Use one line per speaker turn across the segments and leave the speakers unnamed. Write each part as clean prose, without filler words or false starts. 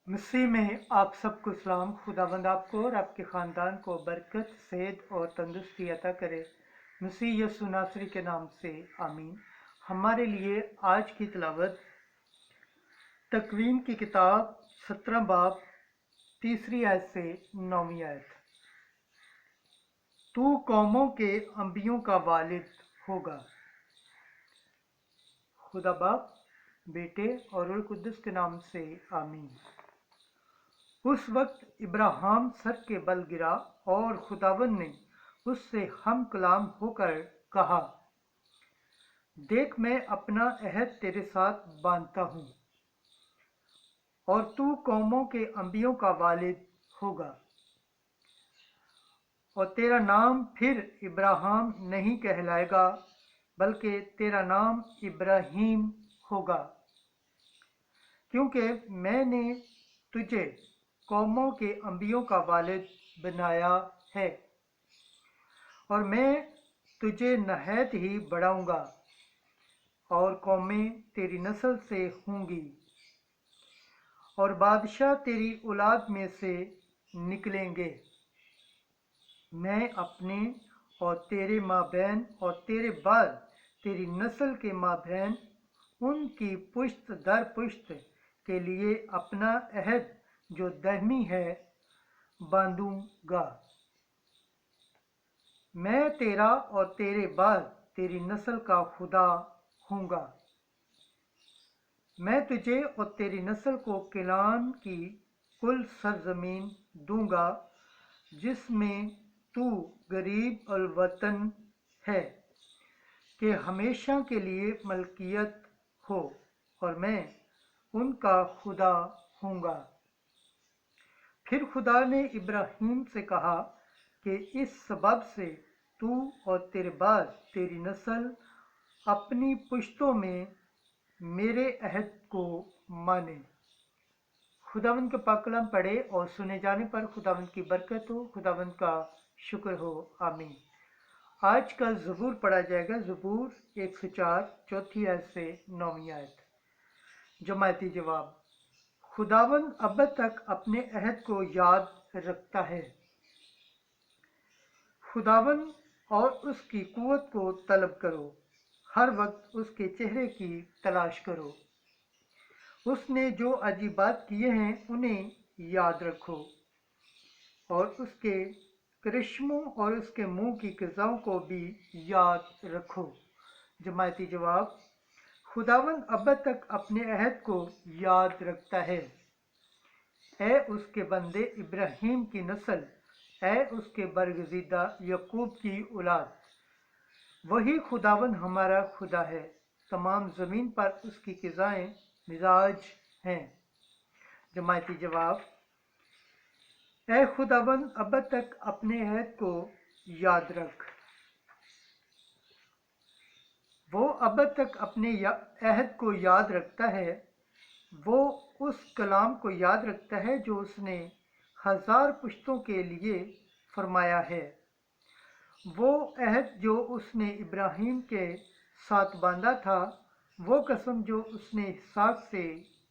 मसीह में आप सबको सलाम। खुदावंद आपको और आपके ख़ानदान को बरकत, सेहत और तंदुरुस्ती अता करे। मसीह यीशु नासरी के नाम से आमीन। हमारे लिए आज की तिलावत तकवीन की किताब 17 बाब 3 आयत से 9 आयत। तू कौमों के अंबियों का वालिद होगा। खुदा बाप, बेटे और रूह कुद्दुस के नाम से आमीन। उस वक्त इब्राहिम सर के बल गिरा और खुदावन ने उससे हम कलाम होकर कहा, देख मैं अपना अहद तेरे साथ बांधता हूँ और तू कौमों के अंबियों का वालिद होगा और तेरा नाम फिर इब्राहिम नहीं कहलाएगा बल्कि तेरा नाम इब्राहीम होगा, क्योंकि मैंने तुझे कौमों के अंबियों का वालिद बनाया है और मैं तुझे नहायत ही बढ़ाऊंगा और कौमें तेरी नस्ल से होंगी और बादशाह तेरी औलाद में से निकलेंगे। मैं अपने और तेरे माबैन और तेरे बाद तेरी नस्ल के माबैन उनकी पुश्त दर पुश्त के लिए अपना अहद जो दहमी है बांधूंगा। मैं तेरा और तेरे बाद तेरी नस्ल का खुदा हूँगा। मैं तुझे और तेरी नस्ल को किनान की कुल सरजमीन दूंगा जिसमें तू गरीब अल वतन है कि हमेशा के लिए मलकियत हो और मैं उनका खुदा हूँगा। फिर खुदा ने इब्राहीम से कहा कि इस सबब से तू और तेरे बाद तेरी नस्ल अपनी पुश्तों में मेरे अहद को माने। खुदावंद का पाक कलाम पढ़े और सुने जाने पर खुदावंद की बरकत हो, खुदावंद का शुक्र हो, आमीन। आज का ज़बूर पढ़ा जाएगा। ज़बूर 104 चौथी आयत से 9वीं आयत। जमायती जवाब। खुदावंद अब तक अपने अहद को याद रखता है। खुदावंद और उसकी कुव्वत को तलब करो, हर वक्त उसके चेहरे की तलाश करो। उसने जो अजीबात किए हैं उन्हें याद रखो और उसके करिश्मों और उसके मुंह की क़ज़ाओं को भी याद रखो। जमायती जवाब। खुदावंद अब तक अपने अहद को याद रखता है। ऐ उसके बंदे इब्राहीम की नस्ल, ऐ उसके बरगज़ीदा यकूब की औलाद, वही खुदावंद हमारा खुदा है। तमाम ज़मीन पर उसकी क़ज़ाएँ मिजाज हैं। जमायती जवाब। ऐ खुदावंद अब तक अपने अहद को याद रख। वो अब तक अपने अहद को याद रखता है। वो उस कलाम को याद रखता है जो उसने 1000 पुश्तों के लिए फरमाया है। वो अहद जो उसने इब्राहीम के साथ बांधा था, वो कसम जो उसने इसहाक से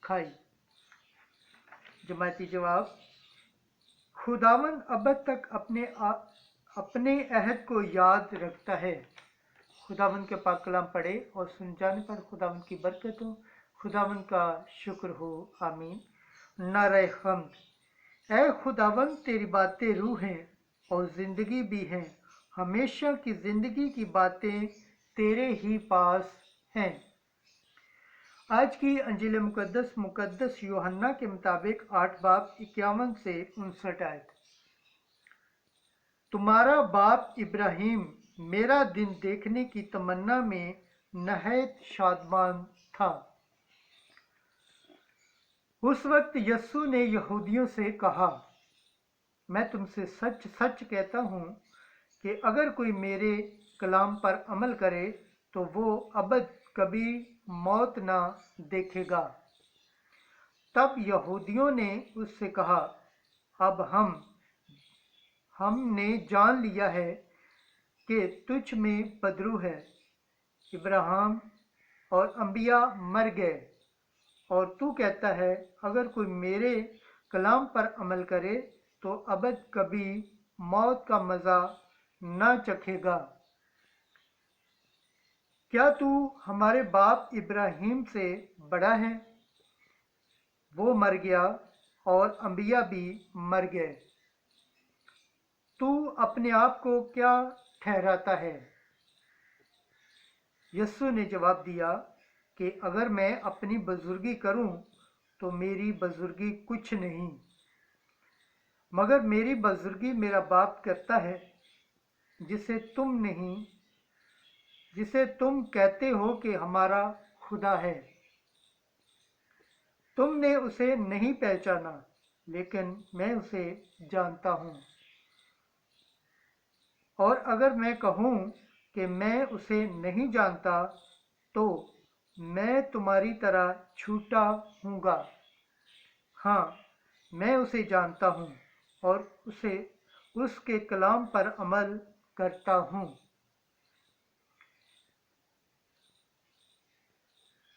खाई। जमायती जवाब। खुदावंद अब तक अपने अहद को याद रखता है। खुदावंद के पाक कलाम पढ़े और सुन जाने पर खुदावंद की बरकत हो, खुदावंद का शुक्र हो, आमीन। नारे हम्द। ऐ खुदावंद तेरी बातें रूह हैं और ज़िंदगी भी हैं। हमेशा की ज़िंदगी की बातें तेरे ही पास हैं। आज की अंजील मुकद्दस यूहन्ना के मुताबिक 8 बाब 51 से 59 आयत। तुम्हारा बाप इब्राहीम मेरा दिन देखने की तमन्ना में नहायत शादमान था। उस वक्त यस्सु ने यहूदियों से कहा, मैं तुमसे सच सच कहता हूँ कि अगर कोई मेरे कलाम पर अमल करे तो वो अबद कभी मौत ना देखेगा। तब यहूदियों ने उससे कहा, अब हमने जान लिया है कि तुझ में बदरू है। इब्राहिम और अंबिया मर गए और तू कहता है अगर कोई मेरे कलाम पर अमल करे तो अबद कभी मौत का मज़ा न चखेगा। क्या तू हमारे बाप इब्राहिम से बड़ा है? वो मर गया और अंबिया भी मर गए, तू अपने आप को क्या ठहराता है? यस्सु ने जवाब दिया कि अगर मैं अपनी बुजुर्गी करूं तो मेरी बुजुर्गी कुछ नहीं, मगर मेरी बुजुर्गी मेरा बाप करता है जिसे तुम कहते हो कि हमारा खुदा है। तुमने उसे नहीं पहचाना, लेकिन मैं उसे जानता हूँ। और अगर मैं कहूँ कि मैं उसे नहीं जानता तो मैं तुम्हारी तरह झूठा हूँगा। हाँ, मैं उसे जानता हूँ और उसके कलाम पर अमल करता हूँ।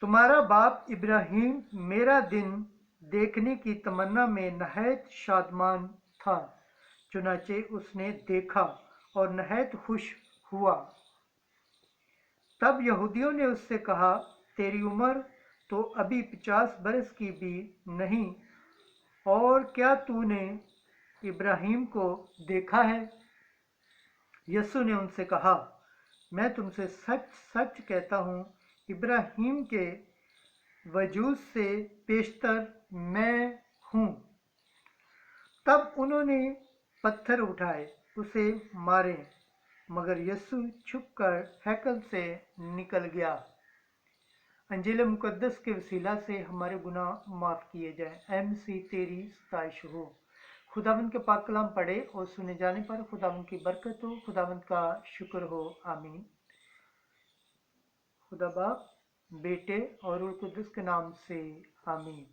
तुम्हारा बाप इब्राहिम मेरा दिन देखने की तमन्ना में नहायत शादमान था, चुनाचे उसने देखा और नहायत खुश हुआ। तब यहूदियों ने उससे कहा, तेरी उम्र तो अभी 50 बरस की भी नहीं, और क्या तूने इब्राहिम को देखा है? यीशु ने उनसे कहा, मैं तुमसे सच सच कहता हूँ, इब्राहिम के वजूद से पेशतर मैं हूँ। तब उन्होंने पत्थर उठाए उसे मारे, मगर यीशु छुपकर हैकल से निकल गया। अंजील मुकद्दस के वसीला से हमारे गुनाह माफ़ किए जाएं। ऐ मसीह तेरी सताइश हो। खुदावंद के पाक कलाम पढ़े और सुने जाने पर खुदावंद की बरकत हो, खुदावंद का शुक्र हो। आमीन। खुदा बाप, बेटे और रूह कुद्दुस के नाम से आमीन।